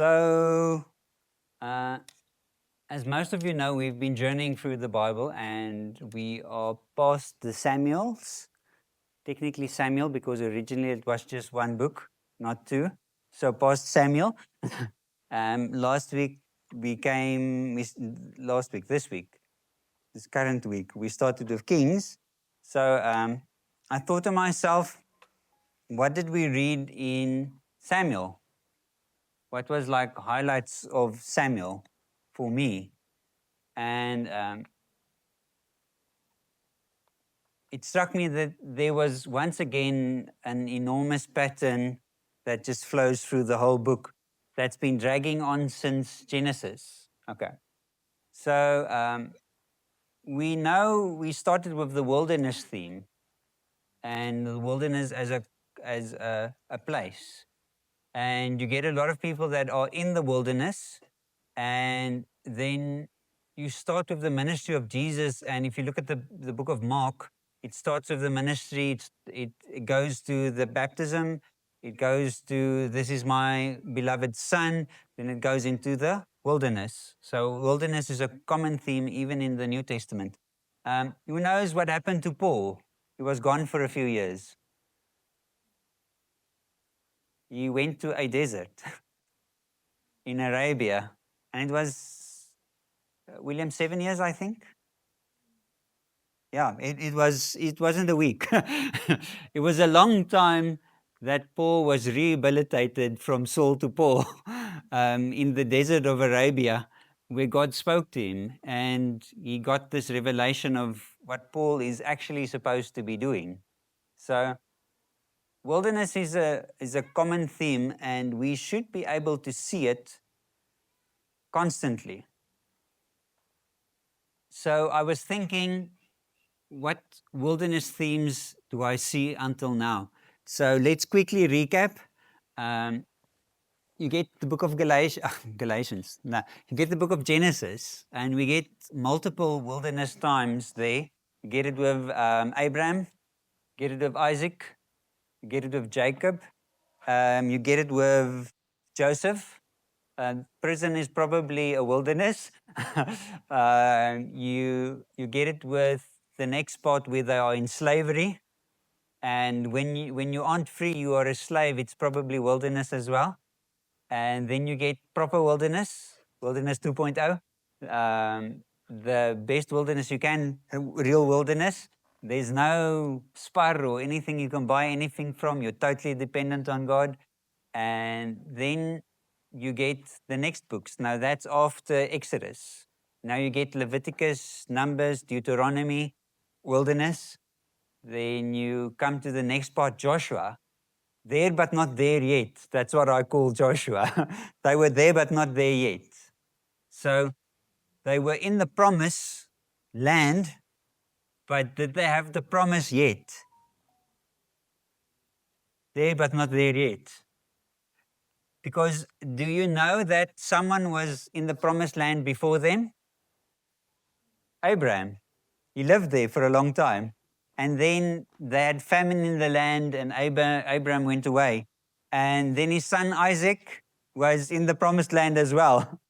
So, as most of you know, we've been journeying through the Bible and we are past the Samuels. Technically Samuel, because originally it was just one book, not two. So past Samuel. Last week we came, this week, this current week, we started with Kings. So I thought to myself, what did we read in Samuel? What was like highlights of Samuel for me? And it struck me that there was once again an enormous pattern that just flows through the whole book that's been dragging on since Genesis. Okay. So we know we started with the wilderness theme and the wilderness as a place. And you get a lot of people that are in the wilderness, and then you start with the ministry of Jesus. And if you look at the book of Mark, it starts with the ministry, it goes to the baptism, it goes to this is my beloved son, then it goes into the wilderness. So wilderness is a common theme even in the New Testament. Who knows what happened to Paul? He was gone for a few years. He went to a desert in Arabia, and it was William 7 years, I think. Yeah, it wasn't a week. It was a long time that Paul was rehabilitated from Saul to Paul in the desert of Arabia, where God spoke to him, and he got this revelation of what Paul is actually supposed to be doing. So wilderness is a common theme, and we should be able to see it constantly. So I was thinking, what wilderness themes do I see until now? So let's quickly recap. Um, you get the book of Galatians. No, you get the book of Genesis, and we get multiple wilderness times there. You get it with Abraham, get it with Isaac, you get it with Jacob, you get it with Joseph. Prison is probably a wilderness. You get it with the next part where they are in slavery, and when you aren't free, you are a slave. It's probably wilderness as well. And then you get proper wilderness, wilderness 2.0, the best wilderness you can, real wilderness. There's no spar or anything you can buy anything from. You're totally dependent on God. And then you get the next books. Now that's after Exodus. Now you get Leviticus, Numbers, Deuteronomy, wilderness. Then you come to the next part, Joshua. There but not there yet. That's what I call Joshua. They were there but not there yet. So they were in the promised land, but did they have the promise yet? There but not there yet. Because do you know that someone was in the promised land before them? Abraham. He lived there for a long time. And then they had famine in the land, and Abraham went away. And then his son Isaac was in the promised land as well.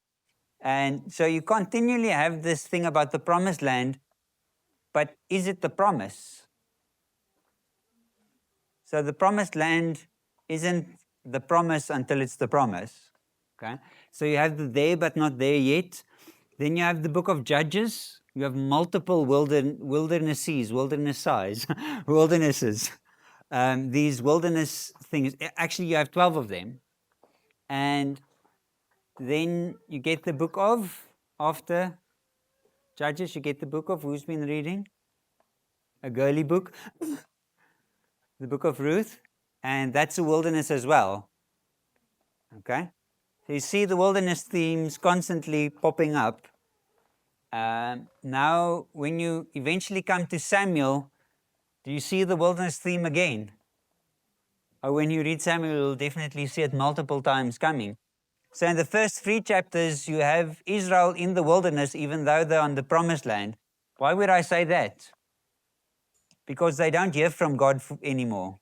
And so you continually have this thing about the promised land, but is it the promise? So the promised land isn't the promise until it's the promise. Okay? So you have the there but not there yet. Then you have the book of Judges. You have multiple wildernesses, wildernesses. These wilderness things. Actually, you have 12 of them. And then you get the book of, after Judges, you get the book of, who's been reading? A girly book. The book of Ruth. And that's a wilderness as well. Okay? So you see the wilderness themes constantly popping up. Now, when you eventually come to Samuel, do you see the wilderness theme again? Or when you read Samuel, you'll definitely see it multiple times coming. So in the first 3 chapters, you have Israel in the wilderness, even though they're on the promised land. Why would I say that? Because they don't hear from God anymore.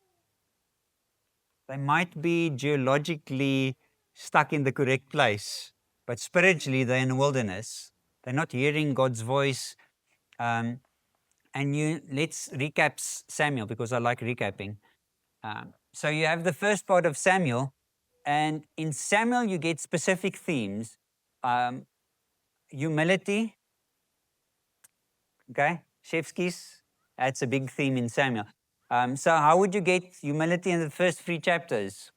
They might be geologically stuck in the correct place. But spiritually, they're in the wilderness. They're not hearing God's voice. Let's recap Samuel, because I like recapping. So you have the first part of Samuel, and in Samuel you get specific themes. Humility, okay? Chefskis, that's a big theme in Samuel. So how would you get humility in the first 3 chapters?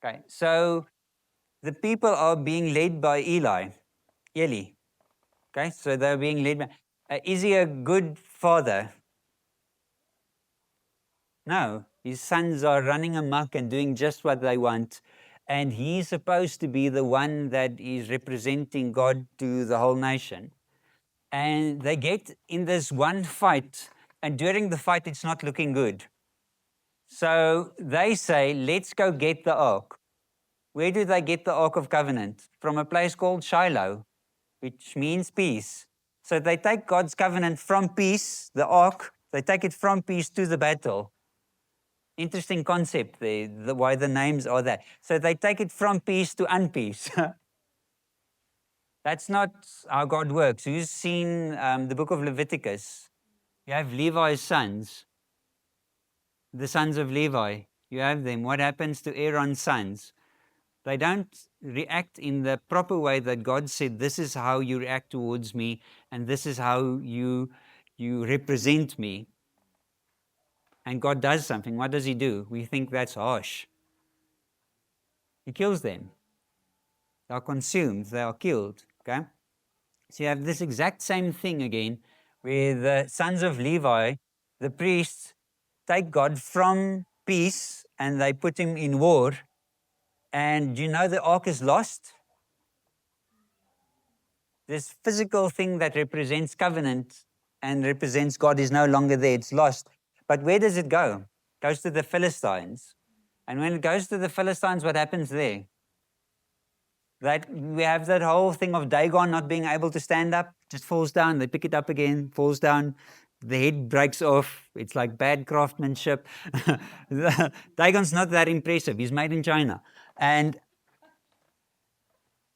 Okay, so the people are being led by Eli. Okay, so they're being led by, is he a good father? No, his sons are running amok and doing just what they want. And he's supposed to be the one that is representing God to the whole nation. And they get in this one fight, and during the fight, it's not looking good. So they say, let's go get the ark. Where do they get the Ark of Covenant? From a place called Shiloh, which means peace. So they take God's covenant from peace, the ark, they take it from peace to the battle. Interesting concept there, why the names are that. So they take it from peace to unpeace. That's not how God works. Who's seen the book of Leviticus? You have Levi's sons, the sons of Levi. You have them. What happens to Aaron's sons? They don't react in the proper way that God said, this is how you react towards me, and this is how you represent me. And God does something. What does he do? We think that's harsh. He kills them. They are consumed. They are killed. Okay? So you have this exact same thing again, where the sons of Levi, the priests, take God from peace and they put him in war. And you know the ark is lost? This physical thing that represents covenant and represents God is no longer there. It's lost. But where does it go? It goes to the Philistines. And when it goes to the Philistines, what happens there? That we have that whole thing of Dagon not being able to stand up, just falls down, they pick it up again, falls down, the head breaks off. It's like bad craftsmanship. Dagon's not that impressive. He's made in China. And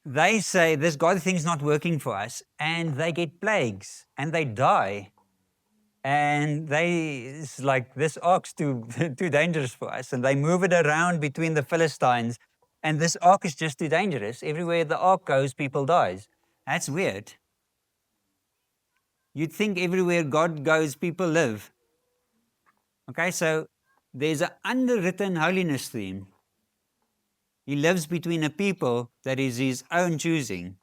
they say this God thing's not working for us, and they get plagues and they die. And it's like, this ark's too dangerous for us. And they move it around between the Philistines. And this ark is just too dangerous. Everywhere the ark goes, people dies. That's weird. You'd think everywhere God goes, people live. Okay, so there's an underwritten holiness theme. He lives between a people that is his own choosing.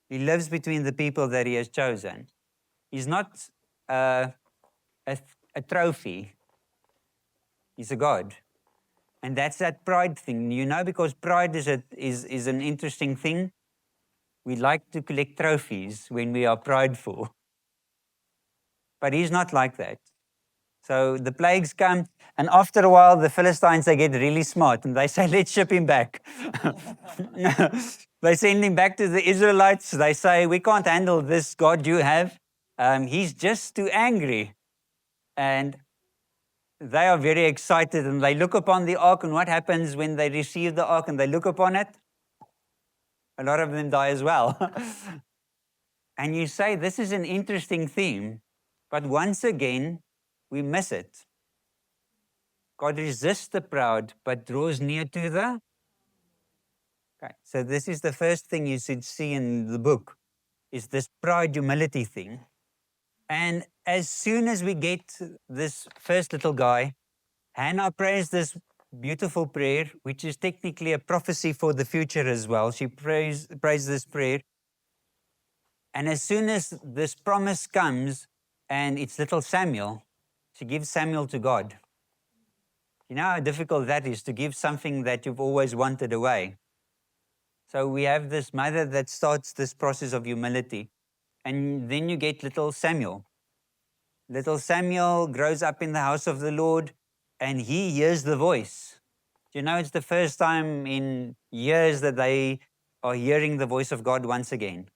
He lives between the people that he has chosen. He's not a trophy. He's a God. And that's that pride thing, because pride is an interesting thing. We like to collect trophies when we are prideful. But he's not like that. So the plagues come, and after a while, the Philistines, they get really smart, and they say, let's ship him back. They send him back to the Israelites. They say, we can't handle this God you have. He's just too angry. And they are very excited, and they look upon the ark, and what happens when they receive the ark and they look upon it? A lot of them die as well. And you say, this is an interesting theme, but once again, we miss it. God resists the proud, but draws near to the... Okay, so this is the first thing you should see in the book, is this pride, humility thing. And as soon as we get this first little guy, Hannah prays this beautiful prayer, which is technically a prophecy for the future as well. She prays this prayer. And as soon as this promise comes, and it's little Samuel, she gives Samuel to God. You know how difficult that is, to give something that you've always wanted away. So we have this mother that starts this process of humility. And then you get little Samuel. Little Samuel grows up in the house of the Lord, and he hears the voice. You know, it's the first time in years that they are hearing the voice of God once again.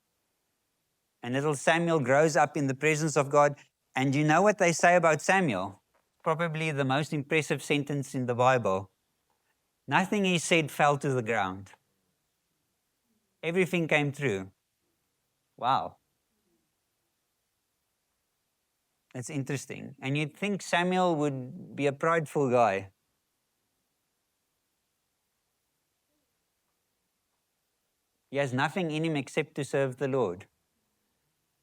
And little Samuel grows up in the presence of God. And you know what they say about Samuel? Probably the most impressive sentence in the Bible. Nothing he said fell to the ground. Everything came true. Wow. That's interesting. And you'd think Samuel would be a prideful guy. He has nothing in him except to serve the Lord.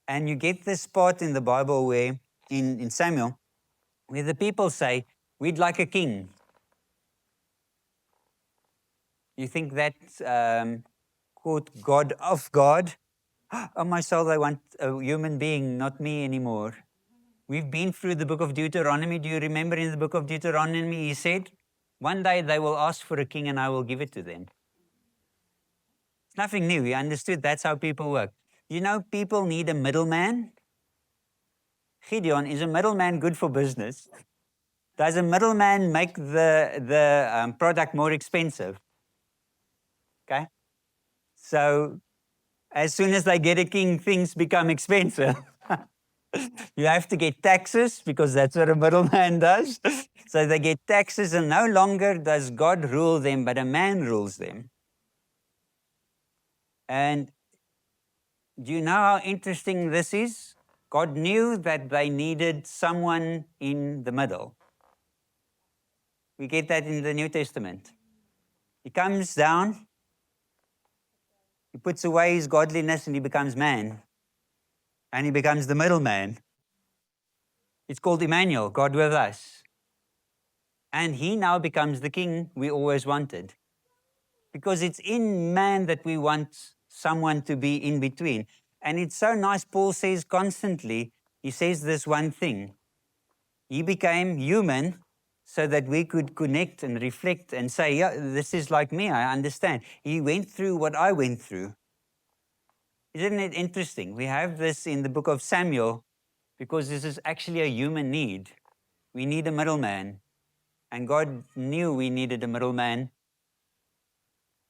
And you get this part in the Bible where, in Samuel, where the people say, we'd like a king. You think that's caught God off guard? Oh, my soul, I want a human being, not me anymore. We've been through the book of Deuteronomy. Do you remember in the book of Deuteronomy, he said, one day they will ask for a king and I will give it to them. It's nothing new. He understood that's how people work. You know, people need a middleman. Gideon, is a middleman good for business? Does a middleman make the product more expensive? Okay. So as soon as they get a king, things become expensive. You have to get taxes because that's what a middleman does. So they get taxes, and no longer does God rule them, but a man rules them. And do you know how interesting this is? God knew that they needed someone in the middle. We get that in the New Testament. He comes down, he puts away his godliness, and he becomes man. And he becomes the middleman. It's called Emmanuel, God with us. And he now becomes the king we always wanted. Because it's in man that we want someone to be in between. And it's so nice, Paul says constantly, he says this one thing. He became human so that we could connect and reflect and say, yeah, this is like me, I understand. He went through what I went through. Isn't it interesting? We have this in the book of Samuel because this is actually a human need. We need a middleman. And God knew we needed a middleman.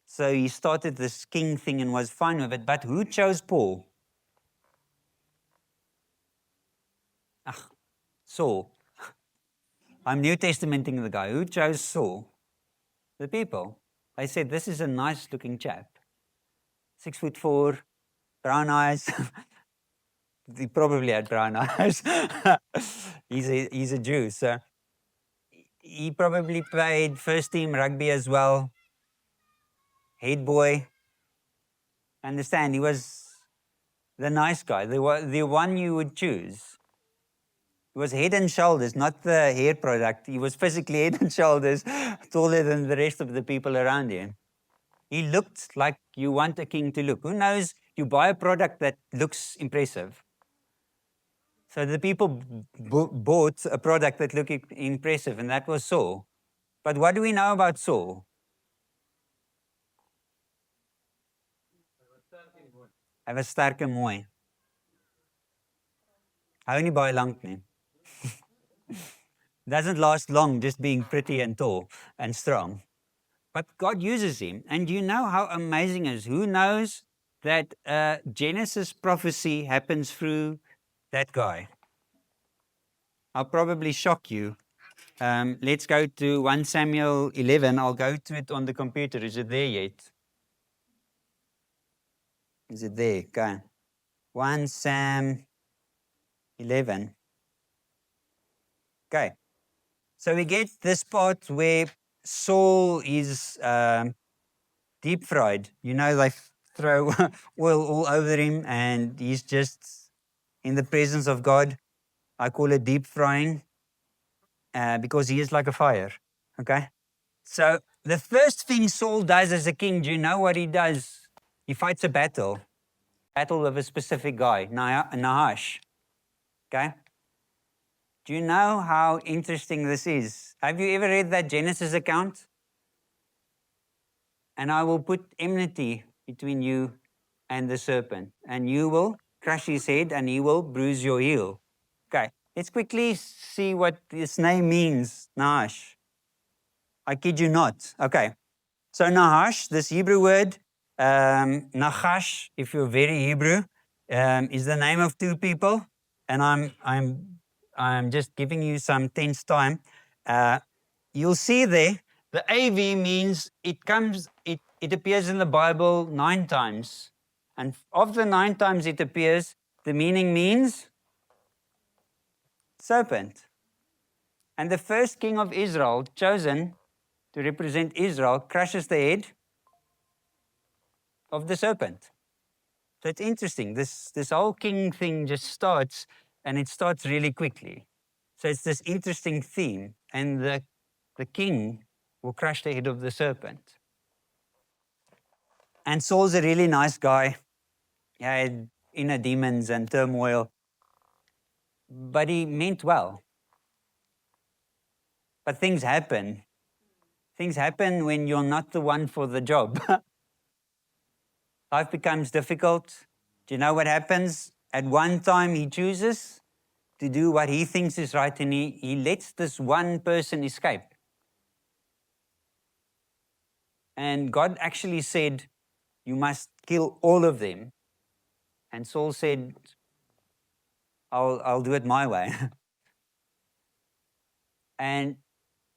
So he started this king thing and was fine with it. But who chose Paul? Saul. I'm New Testamenting the guy. Who chose Saul? The people. They said, this is a nice looking chap. 6'4", brown eyes. He probably had brown eyes. he's a Jew, so he probably played first team rugby as well. Head boy. Understand, he was the nice guy, the one you would choose. He was head and shoulders, not the hair product. He was physically head and shoulders taller than the rest of the people around him. He looked like you want a king to look. Who knows? You buy a product that looks impressive. So the people bought a product that looked impressive, and that was Saul. But what do we know about Saul? Hy was sterk en mooi. Hou nie baie lank nie. Doesn't last long just being pretty and tall and strong. But God uses him. And you know how amazing it is? Who knows that Genesis prophecy happens through that guy? I'll probably shock you. Let's go to 1 Samuel 11. I'll go to it on the computer. Is it there yet? Is it there? Okay. 1 Sam 11. Okay. So we get this part where Saul is deep fried. You know, they throw oil all over him and he's just in the presence of God. I call it deep frying because he is like a fire. Okay. So the first thing Saul does as a king, do you know what he does? He fights a battle of a specific guy, Nahash. Okay. Do you know how interesting this is? Have you ever read that Genesis account? And I will put enmity between you and the serpent, and you will crush his head and he will bruise your heel. Okay, let's quickly see what this name means, Nahash. I kid you not. Okay, so Nahash, this Hebrew word, Nachash, if you're very Hebrew, is the name of two people, and I'm just giving you some tense time. You'll see there The AV means it appears in the Bible 9 times. And of the 9 times it appears, the meaning means serpent. And the first king of Israel, chosen to represent Israel, crushes the head of the serpent. So it's interesting. This whole king thing just starts, and it starts really quickly. So it's this interesting theme. And the king will crush the head of the serpent. And Saul's a really nice guy. He had inner demons and turmoil, but he meant well. But things happen. Things happen when you're not the one for the job. Life becomes difficult. Do you know what happens? At one time, he chooses to do what he thinks is right, and he lets this one person escape. And God actually said, you must kill all of them. And Saul said, I'll do it my way. And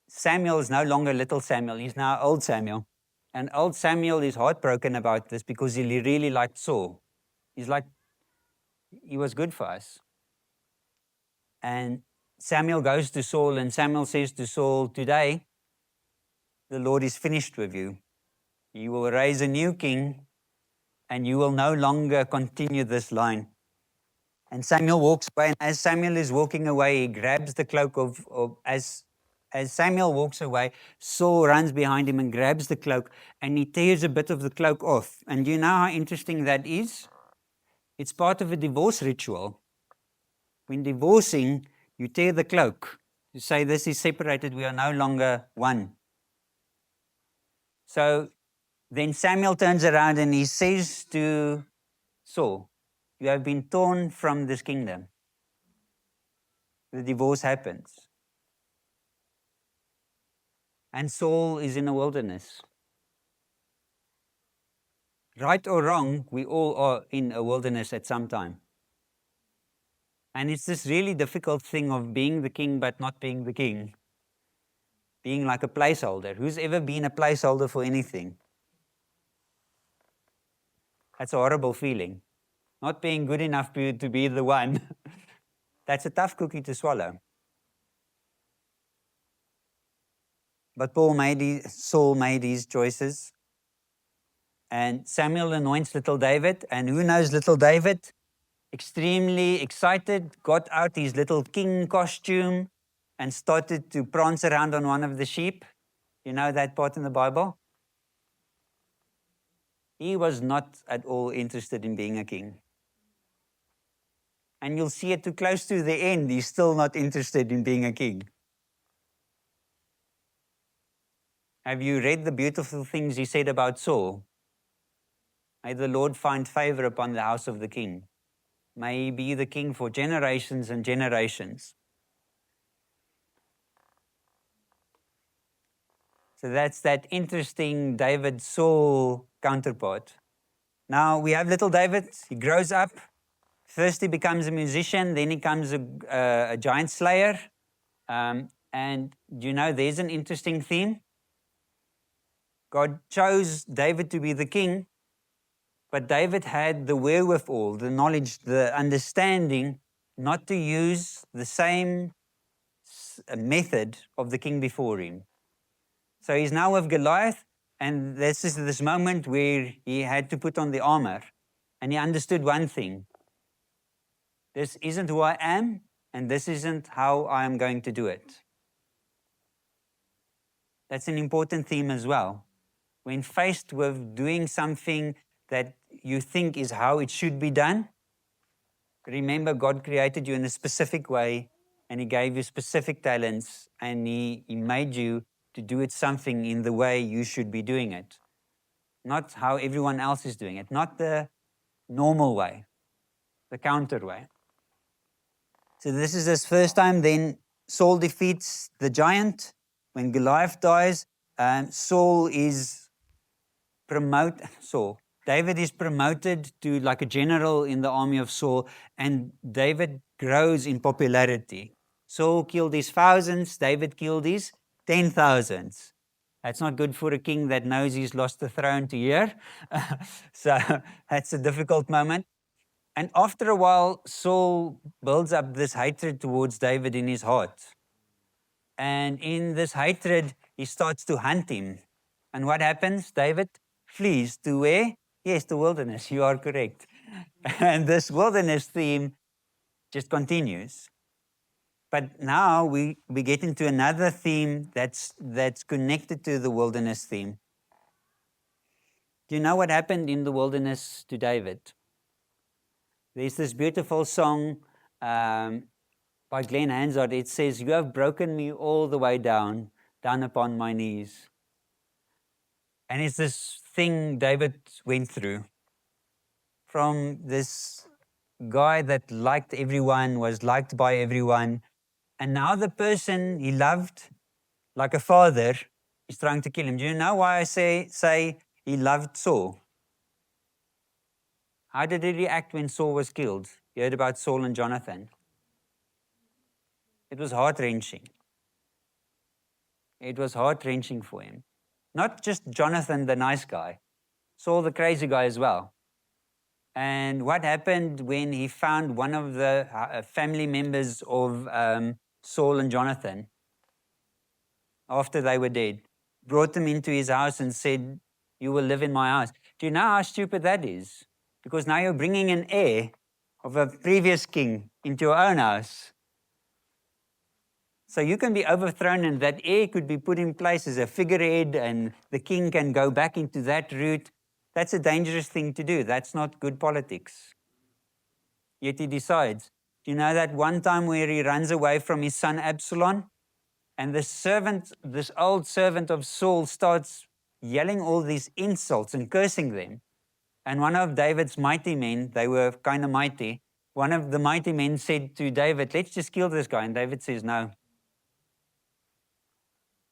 Samuel is no longer little Samuel, he's now old Samuel. And old Samuel is heartbroken about this because he really liked Saul. He's like, he was good for us. And Samuel goes to Saul, and Samuel says to Saul, today, the Lord is finished with you. He will raise a new king, and you will no longer continue this line. And Samuel walks away, and as Samuel is walking away, he grabs the cloak as Samuel walks away, Saul runs behind him and grabs the cloak, and he tears a bit of the cloak off. And you know how interesting that is? It's part of a divorce ritual. When divorcing, you tear the cloak. You say, this is separated, we are no longer one. So then Samuel turns around and he says to Saul, you have been torn from this kingdom. The divorce happens. And Saul is in a wilderness. Right or wrong, we all are in a wilderness at some time. And it's this really difficult thing of being the king but not being the king. Being like a placeholder. Who's ever been a placeholder for anything? That's a horrible feeling. Not being good enough to be the one. That's a tough cookie to swallow. But Saul made his choices. And Samuel anoints little David. And who knows little David? Extremely excited, got out his little king costume and started to prance around on one of the sheep. You know that part in the Bible? He was not at all interested in being a king. And you'll see it too close to the end, he's still not interested in being a king. Have you read the beautiful things he said about Saul? May the Lord find favor upon the house of the king. May he be the king for generations and generations. So that's that interesting David-Saul counterpart. Now we have little David, he grows up. First he becomes a musician, then he becomes a giant slayer. And you know, there's an interesting theme. God chose David to be the king, but David had the wherewithal, the knowledge, the understanding not to use the same method of the king before him. So he's now with Goliath, and this is this moment where he had to put on the armor. And he understood one thing. This isn't who I am, and this isn't how I am going to do it. That's an important theme as well. When faced with doing something that you think is how it should be done, remember God created you in a specific way, and He gave you specific talents, and He made you to do it something in the way you should be doing it. Not how everyone else is doing it, not the normal way, the counter way. So this is his first time. Then Saul defeats the giant. When Goliath dies, David is promoted to like a general in the army of Saul, and David grows in popularity. Saul killed his thousands, David killed his 10,000s. That's not good for a king that knows he's lost the throne to hear. So that's a difficult moment. And after a while, Saul builds up this hatred towards David in his heart. And in this hatred, he starts to hunt him. And what happens? David flees to where? Yes, the wilderness. You are correct. And this wilderness theme just continues. But now we get into another theme that's connected to the wilderness theme. Do you know what happened in the wilderness to David? There's this beautiful song by Glenn Hansard. It says, "You have broken me all the way down upon my knees." And it's this thing David went through. From this guy that liked everyone, was liked by everyone, and now the person he loved like a father is trying to kill him. Do you know why I say he loved Saul? How did he react when Saul was killed? You heard about Saul and Jonathan. It was heart-wrenching. It was heart-wrenching for him. Not just Jonathan, the nice guy, Saul, the crazy guy as well. And what happened when he found one of the family members of Saul and Jonathan after they were dead, brought them into his house and said, "You will live in my house." Do you know how stupid that is? Because now you're bringing an heir of a previous king into your own house. So you can be overthrown and that heir could be put in place as a figurehead and the king can go back into that route. That's a dangerous thing to do. That's not good politics. Yet he decides. Do you know that one time where he runs away from his son Absalom? And this old servant of Saul starts yelling all these insults and cursing them. And one of David's mighty men, they were kind of mighty, one of the mighty men said to David, "Let's just kill this guy." And David says, "No."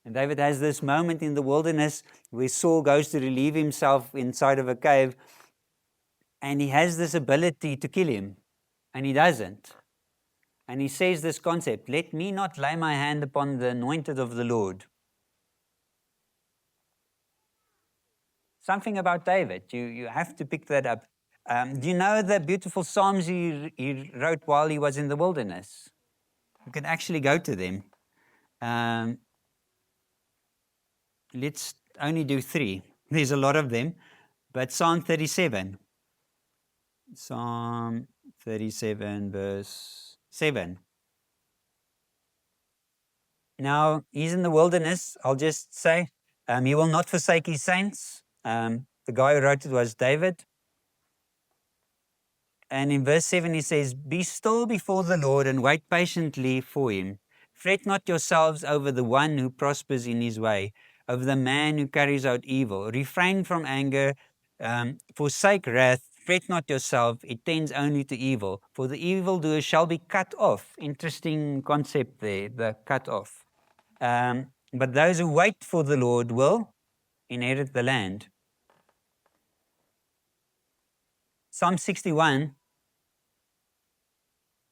And David has this moment in the wilderness where Saul goes to relieve himself inside of a cave, and he has this ability to kill him, and he doesn't. And he says this concept, "Let me not lay my hand upon the anointed of the Lord." Something about David, you have to pick that up. Do you know the beautiful Psalms he wrote while he was in the wilderness? You can actually go to them. Let's only do 3. There's a lot of them. But Psalm 37. Psalm 37, verse 7. Now, he's in the wilderness. I'll just say, he will not forsake his saints. The guy who wrote it was David. And in verse 7, he says, "Be still before the Lord and wait patiently for him. Fret not yourselves over the one who prospers in his way, over the man who carries out evil. Refrain from anger, forsake wrath. Fret not yourself, it tends only to evil. For the evildoer shall be cut off." Interesting concept there, the cut off. "But those who wait for the Lord will inherit the land." Psalm 61.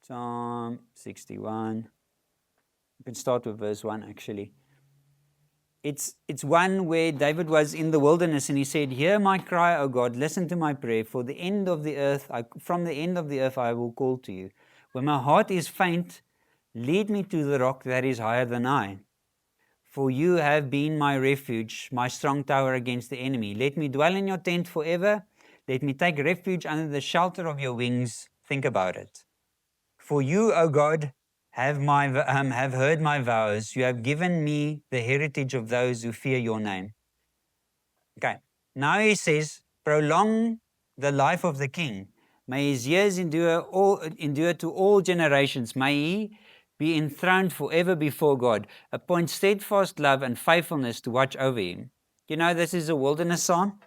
Psalm 61. You can start with verse 1 actually. It's one where David was in the wilderness and he said, "Hear my cry, O God, listen to my prayer. For the end of the earth, from the end of the earth I will call to you. When my heart is faint, lead me to the rock that is higher than I. For you have been my refuge, my strong tower against the enemy. Let me dwell in your tent forever. Let me take refuge under the shelter of your wings." Think about it. "For you, O God, have heard my vows. You have given me the heritage of those who fear your name." Okay, now he says, "Prolong the life of the king. May his years endure to all generations. May he be enthroned forever before God. Appoint steadfast love and faithfulness to watch over him." You know, this is a wilderness psalm,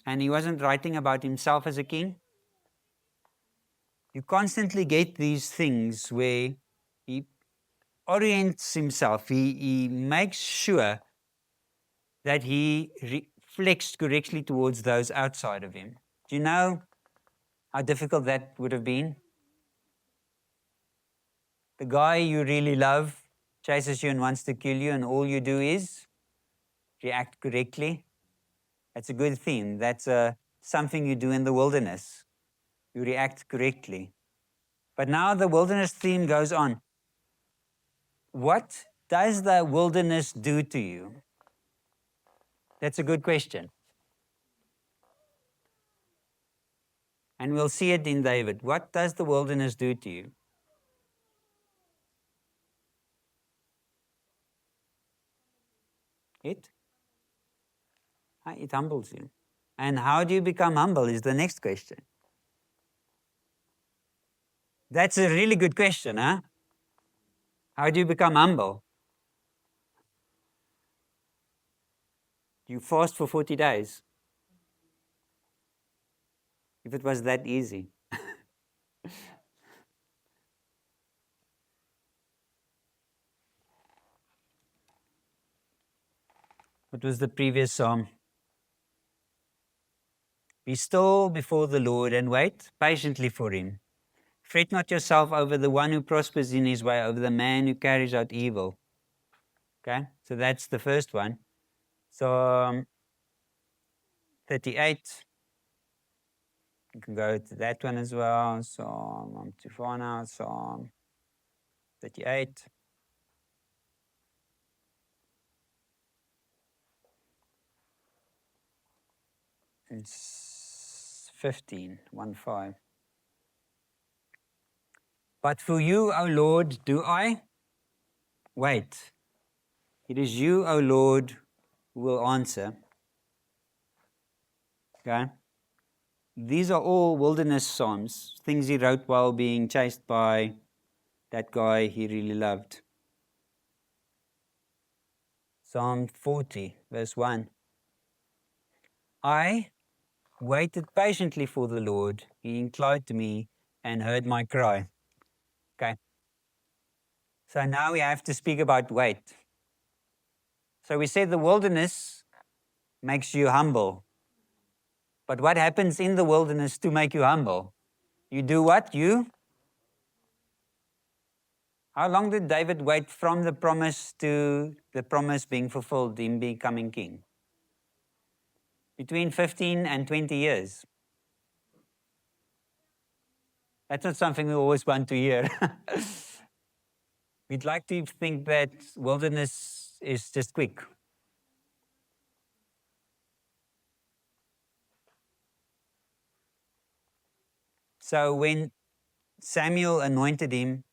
and he wasn't writing about himself as a king. You constantly get these things where he orients himself, he makes sure that he reflects correctly towards those outside of him. Do you know how difficult that would have been? The guy you really love chases you and wants to kill you, and all you do is react correctly. That's a good theme. That's something you do in the wilderness. You react correctly. But now the wilderness theme goes on. What does the wilderness do to you? That's a good question. And we'll see it in David. What does the wilderness do to you? It? It humbles you. And how do you become humble is the next question. That's a really good question, huh? How do you become humble? You fast for 40 days. If it was that easy. What was the previous psalm? Be still before the Lord and wait patiently for him. Fret not yourself over the one who prospers in his way, over the man who carries out evil. Okay, so that's the first one. So 38. You can go to that one as well. So I'm too far now. So 38. It's 15, 1 5. But for you, O Lord, do I wait. It is you, O Lord, who will answer. Okay? These are all wilderness psalms, things he wrote while being chased by that guy he really loved. Psalm 40, verse 1. I waited patiently for the Lord. He inclined to me and heard my cry. Okay. So now we have to speak about wait. So we said the wilderness makes you humble. But what happens in the wilderness to make you humble? You do what? How long did David wait from the promise to the promise being fulfilled, him becoming king? Between 15 and 20 years. That's not something we always want to hear. We'd like to think that wilderness is just quick. So when Samuel anointed him,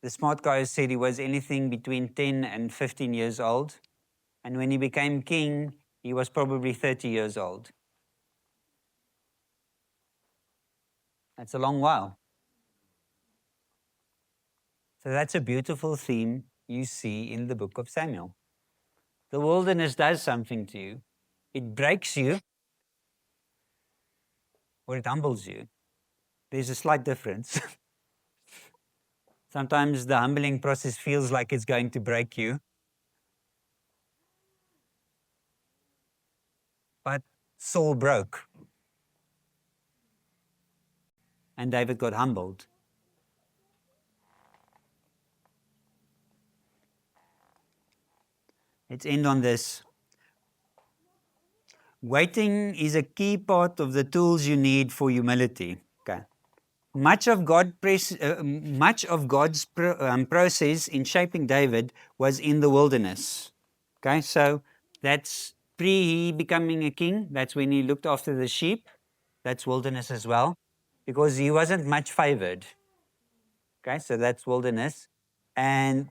the smart guys said he was anything between 10 and 15 years old. And when he became king, he was probably 30 years old. That's a long while. So that's a beautiful theme you see in the book of Samuel. The wilderness does something to you. It breaks you or it humbles you. There's a slight difference. Sometimes the humbling process feels like it's going to break you. But Saul broke. And David got humbled. Let's end on this. Waiting is a key part of the tools you need for humility. Okay. Much of God's process in shaping David was in the wilderness. Okay, so that's pre becoming a king. That's when he looked after the sheep. That's wilderness as well, because he wasn't much favored. Okay, so that's wilderness. And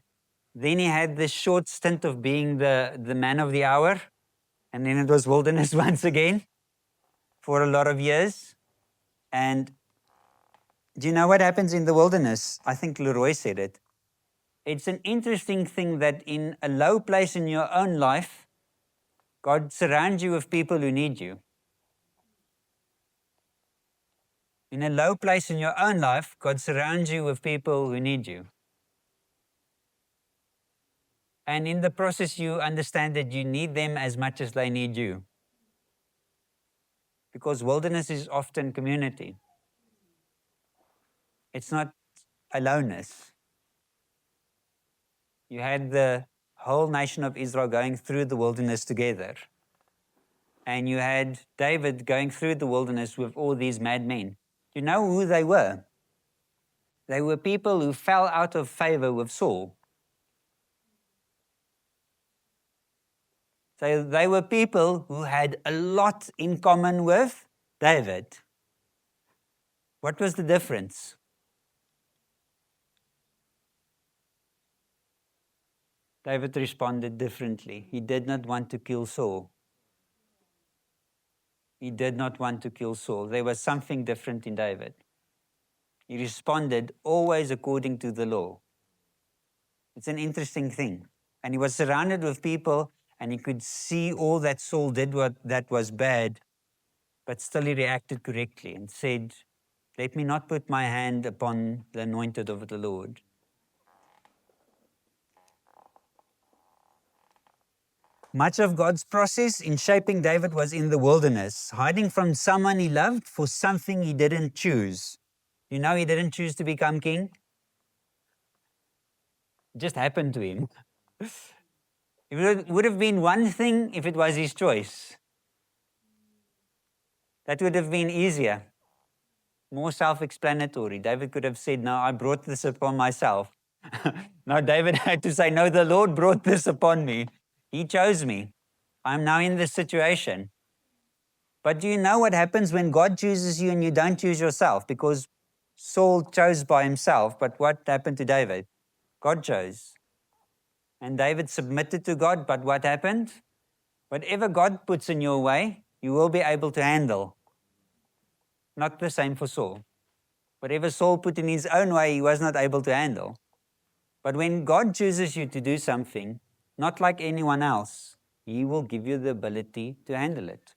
then he had this short stint of being the man of the hour. And then it was wilderness once again for a lot of years. And do you know what happens in the wilderness? I think Leroy said it. It's an interesting thing that in a low place in your own life, God surrounds you with people who need you. In a low place in your own life, God surrounds you with people who need you. And in the process, you understand that you need them as much as they need you. Because wilderness is often community. It's not aloneness. You had the whole nation of Israel going through the wilderness together. And you had David going through the wilderness with all these mad men. Do you know who they were? They were people who fell out of favor with Saul. So they were people who had a lot in common with David. What was the difference? David responded differently. He did not want to kill Saul. He did not want to kill Saul. There was something different in David. He responded always according to the law. It's an interesting thing. And he was surrounded with people, and he could see all that Saul did that was bad, but still he reacted correctly and said, let me not put my hand upon the anointed of the Lord. Much of God's process in shaping David was in the wilderness, hiding from someone he loved for something he didn't choose. You know, he didn't choose to become king. It just happened to him. It would have been one thing if it was his choice. That would have been easier, more self-explanatory. David could have said, no, I brought this upon myself. No, David had to say, no, the Lord brought this upon me. He chose me. I'm now in this situation. But do you know what happens when God chooses you and you don't choose yourself? Because Saul chose by himself, but what happened to David? God chose. And David submitted to God, but what happened? Whatever God puts in your way, you will be able to handle. Not the same for Saul. Whatever Saul put in his own way, he was not able to handle. But when God chooses you to do something, not like anyone else, He will give you the ability to handle it.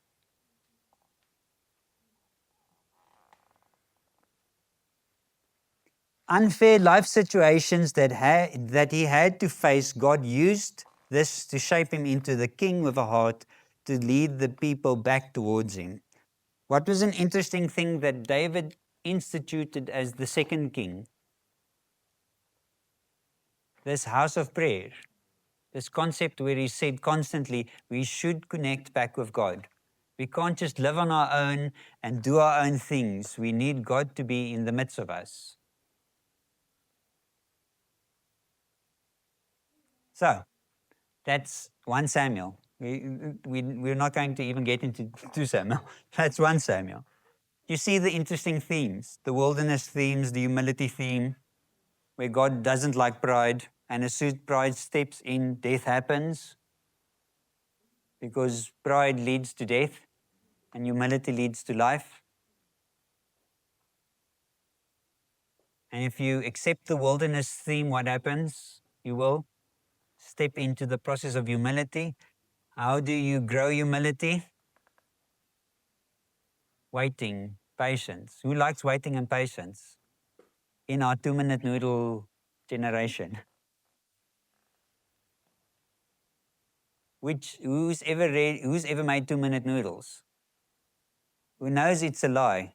Unfair life situations that he had to face, God used this to shape him into the king with a heart to lead the people back towards him. What was an interesting thing that David instituted as the second king? This house of prayer, this concept where he said constantly, we should connect back with God. We can't just live on our own and do our own things. We need God to be in the midst of us. So, that's 1 Samuel. We're not going to even get into 2 Samuel. That's 1 Samuel. You see the interesting themes, the wilderness themes, the humility theme, where God doesn't like pride, and as soon as pride steps in, death happens, because pride leads to death, and humility leads to life. And if you accept the wilderness theme, what happens? You will step into the process of humility. How do you grow humility? Waiting, patience. Who likes waiting and patience in our 2-minute noodle generation? Who's ever made 2-minute noodles? Who knows it's a lie?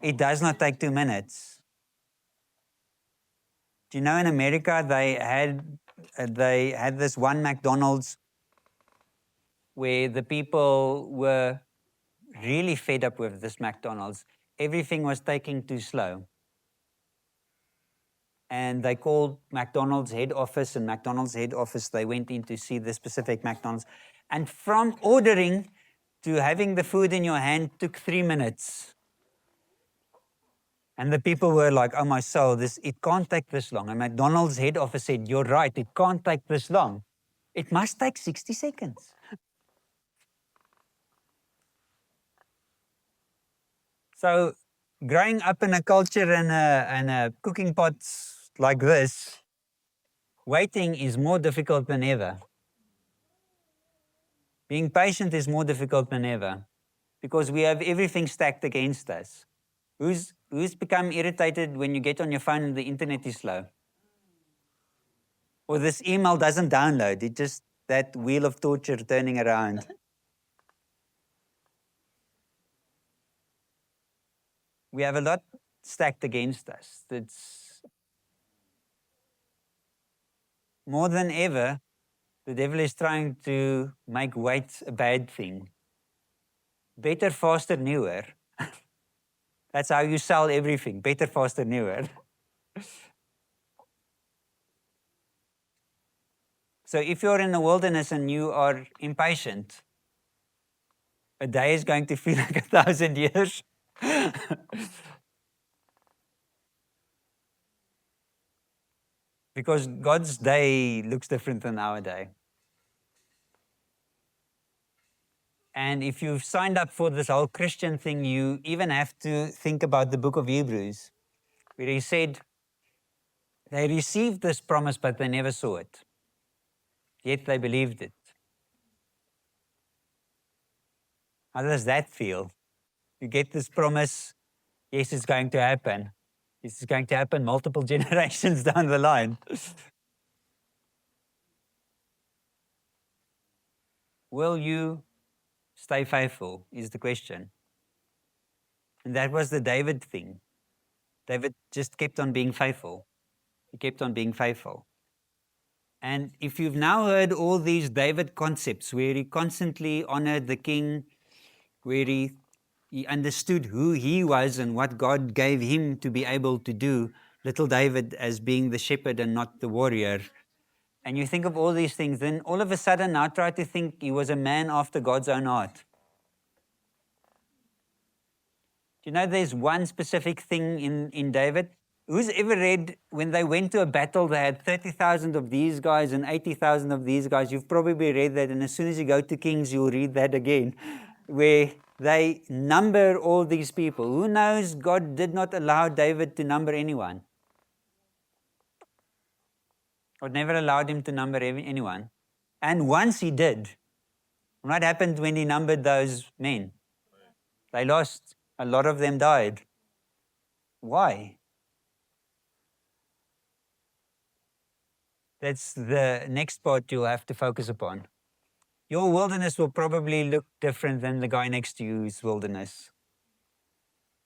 It does not take 2 minutes. Do you know in America they had this one McDonald's where the people were really fed up with this McDonald's. Everything was taking too slow. And they called McDonald's head office, and McDonald's head office, they went in to see the specific McDonald's. And from ordering to having the food in your hand took 3 minutes. And the people were like, oh my soul, it can't take this long. And McDonald's head office said, you're right, it can't take this long. It must take 60 seconds. So growing up in a culture and a cooking pot like this, waiting is more difficult than ever. Being patient is more difficult than ever because we have everything stacked against us. Who's become irritated when you get on your phone and the internet is slow? Or this email doesn't download, it just that wheel of torture turning around. We have a lot stacked against us. more than ever, the devil is trying to make weight a bad thing. Better, faster, newer. That's how you sell everything. Better, faster, newer. So if you're in the wilderness and you are impatient, a day is going to feel like 1,000 years. Because God's day looks different than our day. And if you've signed up for this whole Christian thing, you even have to think about the book of Hebrews, where he said they received this promise, but they never saw it. Yet they believed it. How does that feel? You get this promise, yes, it's going to happen. This is going to happen multiple generations down the line. Will you stay faithful is the question. And that was the David thing. David just kept on being faithful. He kept on being faithful. And if you've now heard all these David concepts where he constantly honored the king, where he understood who he was and what God gave him to be able to do, little David as being the shepherd and not the warrior, and you think of all these things, then all of a sudden now try to think he was a man after God's own heart. Do you know there's one specific thing in David? Who's ever read when they went to a battle, they had 30,000 of these guys and 80,000 of these guys? You've probably read that, and as soon as you go to Kings, you'll read that again, where they number all these people. Who knows God did not allow David to number anyone? God never allowed him to number anyone. And once he did, what happened when he numbered those men? They lost. A lot of them died. Why? That's the next part you'll have to focus upon. Your wilderness will probably look different than the guy next to you's wilderness.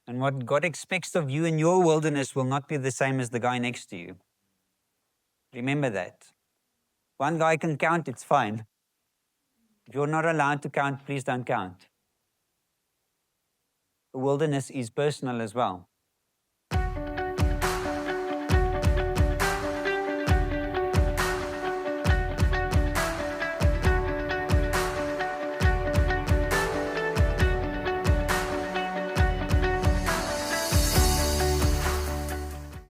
And what God expects of you in your wilderness will not be the same as the guy next to you. Remember that. One guy can count, it's fine. If you're not allowed to count, please don't count. The wilderness is personal as well.